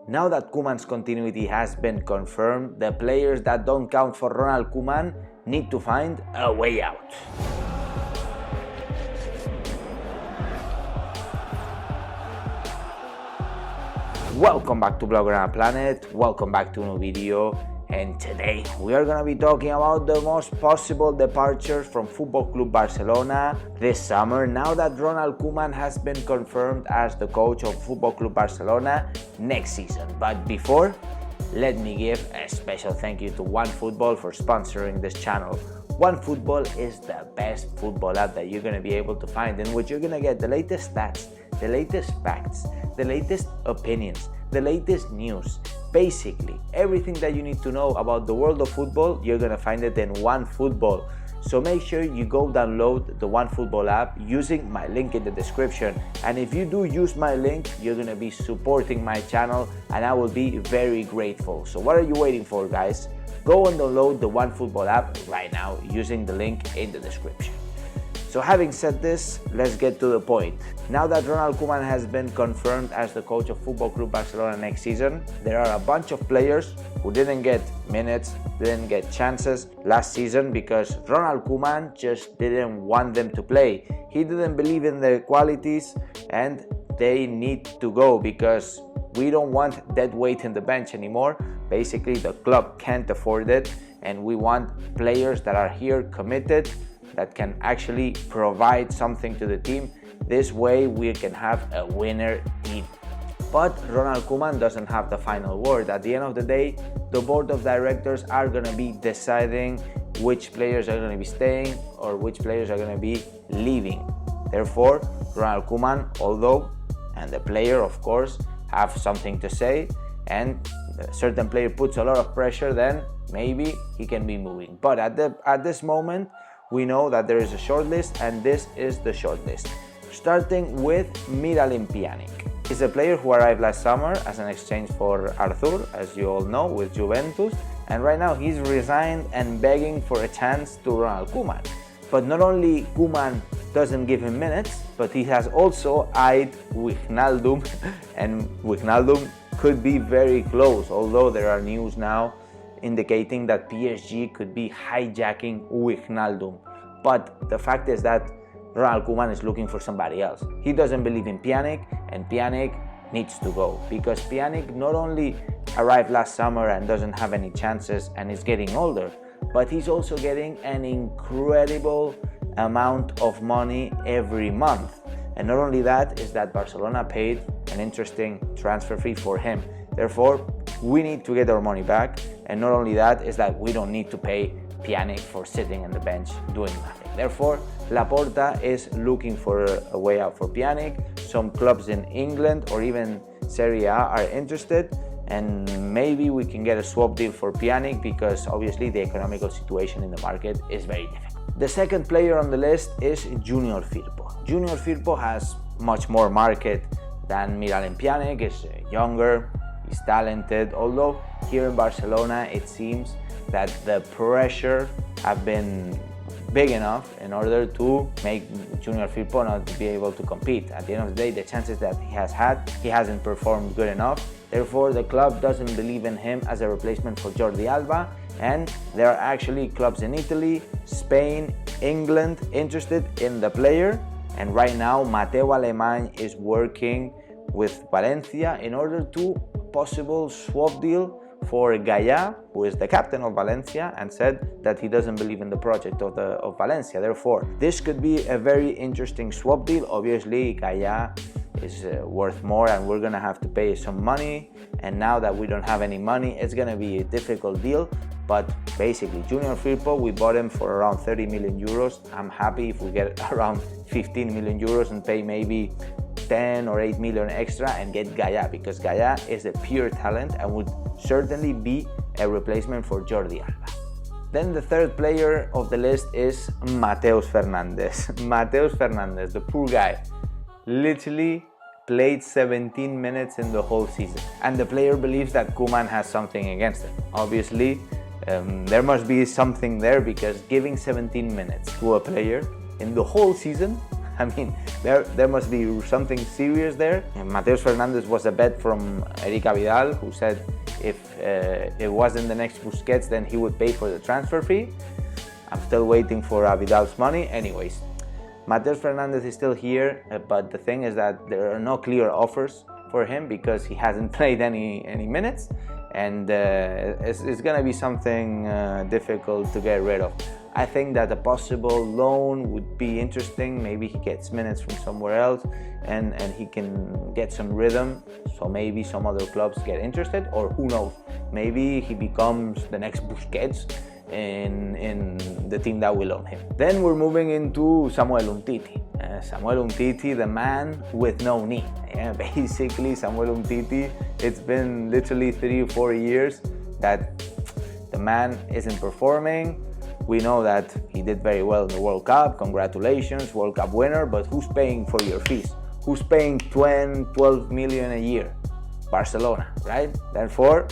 Now that Koeman's continuity has been confirmed, the players that don't count for Ronald Koeman need to find a way out. Welcome back to Blaugrana Planet, welcome back to a new video, and today we are gonna be talking about the most possible departures from Football Club Barcelona this summer, now that Ronald Koeman has been confirmed as the coach of Football Club Barcelona next season. But before, let me give a special thank you to OneFootball for sponsoring this channel. OneFootball is the best football app that you're gonna be able to find, in which you're gonna get the latest stats, the latest facts, the latest opinions, the latest news. Basically, everything that you need to know about the world of football, you're gonna find it in OneFootball. So make sure you go download the OneFootball app using my link in the description. And if you do use my link, you're gonna be supporting my channel and I will be very grateful. So what are you waiting for, guys? Go and download the OneFootball app right now using the link in the description. So having said this, let's get to the point. Now that Ronald Koeman has been confirmed as the coach of Football Club Barcelona next season, there are a bunch of players who didn't get minutes, didn't get chances last season because Ronald Koeman just didn't want them to play. He didn't believe in their qualities and they need to go because we don't want dead weight in the bench anymore. Basically, the club can't afford it and we want players that are here committed, that can actually provide something to the team. This way we can have a winner team. But Ronald Koeman doesn't have the final word. At the end of the day, the board of directors are going to be deciding which players are going to be staying or which players are going to be leaving. Therefore, Ronald Koeman, although, and the player of course, have something to say, and a certain player puts a lot of pressure, then maybe he can be moving. But at this moment, we know that there is a shortlist, and this is the shortlist. Starting with Miralem Pjanic. He's a player who arrived last summer as an exchange for Arthur, as you all know, with Juventus, and right now he's resigned and begging for a chance to Ronald Koeman. But not only Koeman doesn't give him minutes, but he has also eyed Wijnaldum, and Wijnaldum could be very close, although there are news now indicating that PSG could be hijacking Wijnaldum. But the fact is that Ronald Koeman is looking for somebody else. He doesn't believe in Pjanic, and Pjanic needs to go because Pjanic not only arrived last summer and doesn't have any chances and is getting older, but he's also getting an incredible amount of money every month. And not only that, is that Barcelona paid an interesting transfer fee for him. Therefore, we need to get our money back, and not only that, is that we don't need to pay Pjanic for sitting on the bench doing nothing. Therefore, Laporta is looking for a way out for Pjanic. Some clubs in England or even Serie A are interested, and maybe we can get a swap deal for Pjanic because obviously the economical situation in the market is very difficult. The second player on the list is Junior Firpo. Junior Firpo has much more market than Miralem Pjanic. Is younger, he's talented, although here in Barcelona it seems that the pressure have been big enough in order to make Junior Firpo not be able to compete. At the end of the day, the chances that he has had, he hasn't performed good enough. Therefore, the club doesn't believe in him as a replacement for Jordi Alba, and there are actually clubs in Italy, Spain, England interested in the player. And right now, Mateu Alemany is working with Valencia in order to possible swap deal for Gaya, who is the captain of Valencia, and said that he doesn't believe in the project of Valencia. Therefore, this could be a very interesting swap deal. Obviously, Gaya is worth more and we're gonna have to pay some money, and now that we don't have any money, it's gonna be a difficult deal. But basically, Junior Firpo, we bought him for around 30 million euros. I'm happy if we get around 15 million euros and pay maybe 10 or 8 million extra and get Gaya, because Gaya is a pure talent and would certainly be a replacement for Jordi Alba. Then the third player of the list is Mateus Fernandes. Mateus Fernandes, the poor guy, literally played 17 minutes in the whole season. And the player believes that Koeman has something against him. Obviously, there must be something there, because giving 17 minutes to a player in the whole season, I mean, there must be something serious there. And Mateus Fernandes was a bet from Erika Vidal, who said if it wasn't the next Busquets, then he would pay for the transfer fee. I'm still waiting for Vidal's money. Anyways, Mateus Fernandes is still here, but the thing is that there are no clear offers for him because he hasn't played any minutes, and it's going to be something difficult to get rid of. I think that a possible loan would be interesting. Maybe he gets minutes from somewhere else and he can get some rhythm, so maybe some other clubs get interested, or who knows, maybe he becomes the next Busquets in the team that will own him. Then we're moving into Samuel Umtiti. Samuel Umtiti, the man with no knee. Yeah, basically Samuel Umtiti, it's been literally 3 or 4 years that the man isn't performing. We know that he did very well in the World Cup. Congratulations, World Cup winner, but who's paying for your fees? Who's paying 12 million a year? Barcelona, right? Therefore,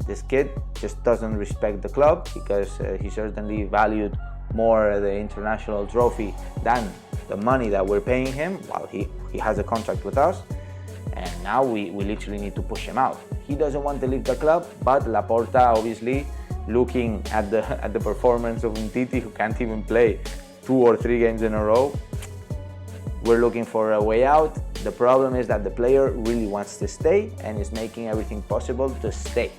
this kid just doesn't respect the club because he certainly valued more the international trophy than the money that we're paying him while he has a contract with us. And now we literally need to push him out. He doesn't want to leave the club, but Laporta, obviously, looking at the performance of Umtiti, who can't even play 2 or 3 games in a row, we're looking for a way out. The problem is that the player really wants to stay and is making everything possible to stay.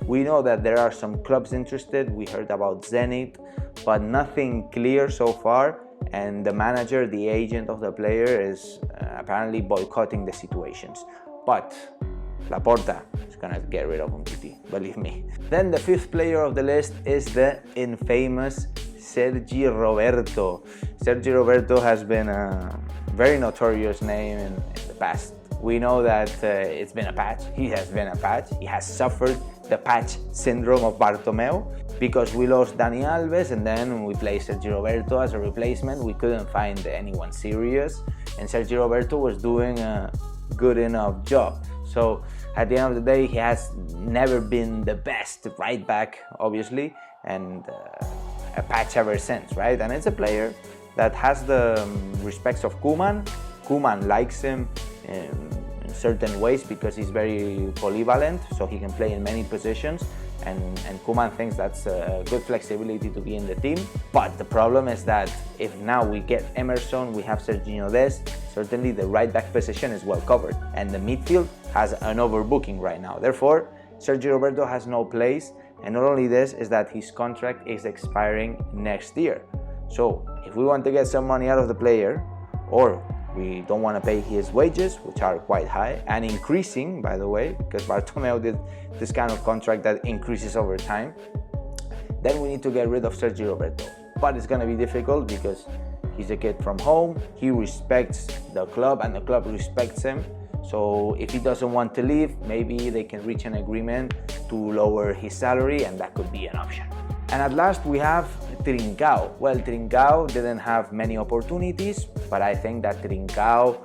We know that there are some clubs interested. We heard about Zenit, but nothing clear so far. And the manager, the agent of the player, is apparently boycotting the situations. But Laporta is gonna get rid of Umtiti, believe me. Then the 5th player of the list is the infamous Sergi Roberto. Sergi Roberto has been a very notorious name in the past. We know that it's been a patch. He has been a patch. He has suffered the patch syndrome of Bartomeu because we lost Dani Alves and then we placed Sergi Roberto as a replacement. We couldn't find anyone serious, and Sergi Roberto was doing a good enough job. So at the end of the day, he has never been the best right back, obviously, and a patch ever since, right? And it's a player that has the respects of Koeman. Koeman likes him in certain ways because he's very polyvalent, so he can play in many positions, and Koeman thinks that's a good flexibility to be in the team. But the problem is that if now we get Emerson, we have Serginho Dest, certainly the right back position is well covered, and the midfield has an overbooking right now. Therefore, Sergio Roberto has no place, and not only this, is that his contract is expiring next year. So if we want to get some money out of the player, or we don't want to pay his wages, which are quite high and increasing, by the way, because Bartomeu did this kind of contract that increases over time, then we need to get rid of Sergi Roberto. But it's going to be difficult because he's a kid from home, he respects the club and the club respects him. So if he doesn't want to leave, maybe they can reach an agreement to lower his salary, and that could be an option. And at last we have Trincao. Well, Trincao didn't have many opportunities, but I think that Trincao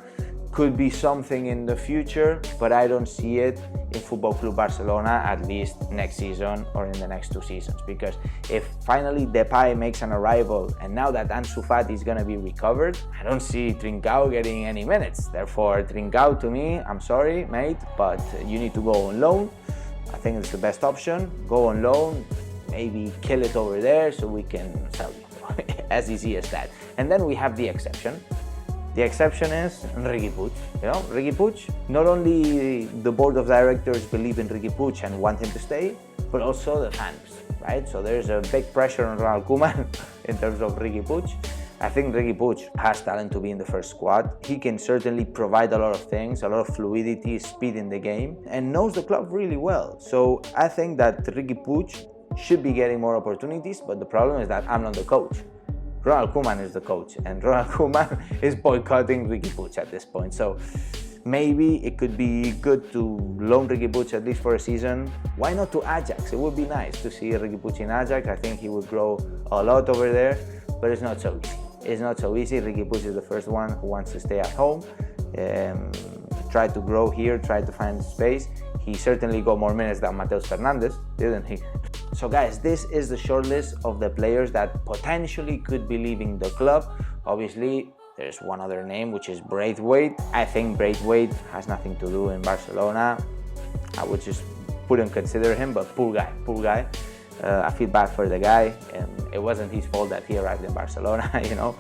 could be something in the future, but I don't see it in Football Club Barcelona, at least next season or in the next 2 seasons. Because if finally Depay makes an arrival, and now that Ansu Fati is going to be recovered, I don't see Trincao getting any minutes. Therefore, Trincao, to me, I'm sorry, mate, but you need to go on loan. I think it's the best option. Go on loan, maybe kill it over there so we can sell you. As easy as that. And then we have the exception. The exception is Riqui Puig. You know, Riqui Puig, not only the board of directors believe in Riqui Puig and want him to stay, but also the fans, right? So there's a big pressure on Ronald Koeman in terms of Riqui Puig. I think Riqui Puig has talent to be in the first squad. He can certainly provide a lot of things, a lot of fluidity, speed in the game, and knows the club really well. So I think that Riqui Puig should be getting more opportunities, but the problem is that I'm not the coach. Ronald Koeman is the coach, and Ronald Koeman is boycotting Riqui Puig at this point. So maybe it could be good to loan Riqui Puig at least for a season. Why not to Ajax? It would be nice to see Riqui Puig in Ajax. I think he would grow a lot over there, but it's not so easy. It's not so easy. Riqui Puig is the first one who wants to stay at home, try to grow here, try to find space. He certainly got more minutes than Mateus Fernandes, didn't he? So guys, this is the short list of the players that potentially could be leaving the club. Obviously, There's one other name, which is Braithwaite. I think Braithwaite has nothing to do in Barcelona. I would just wouldn't consider him, but poor guy. I feel bad for the guy, and it wasn't his fault that he arrived in Barcelona, you know.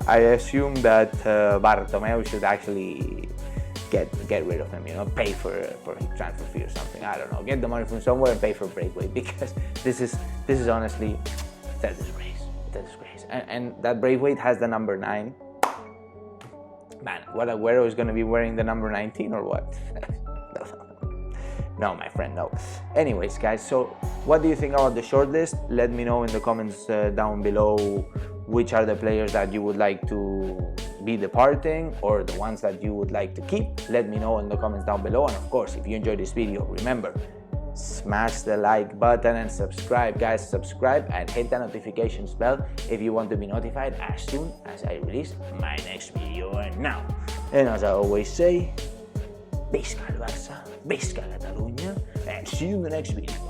I assume that Bartomeu should actually get rid of him, you know, pay for his transfer fee or something. I don't know, get the money from somewhere and pay for Braithwaite, because this is honestly a disgrace. And that Braithwaite has the number 9. Man, what, Agüero is going to be wearing the number 19 or what? No, my friend, no. Anyways, guys, so what do you think about the shortlist? Let me know in the comments down below which are the players that you would like to be departing or the ones that you would like to keep. Let me know in the comments down below. And of course, if you enjoyed this video, remember, smash the like button and subscribe, guys. Subscribe and hit the notifications bell if you want to be notified as soon as I release my next video. And as I always say, visca el Barça, visca Catalunya, and see you in the next video.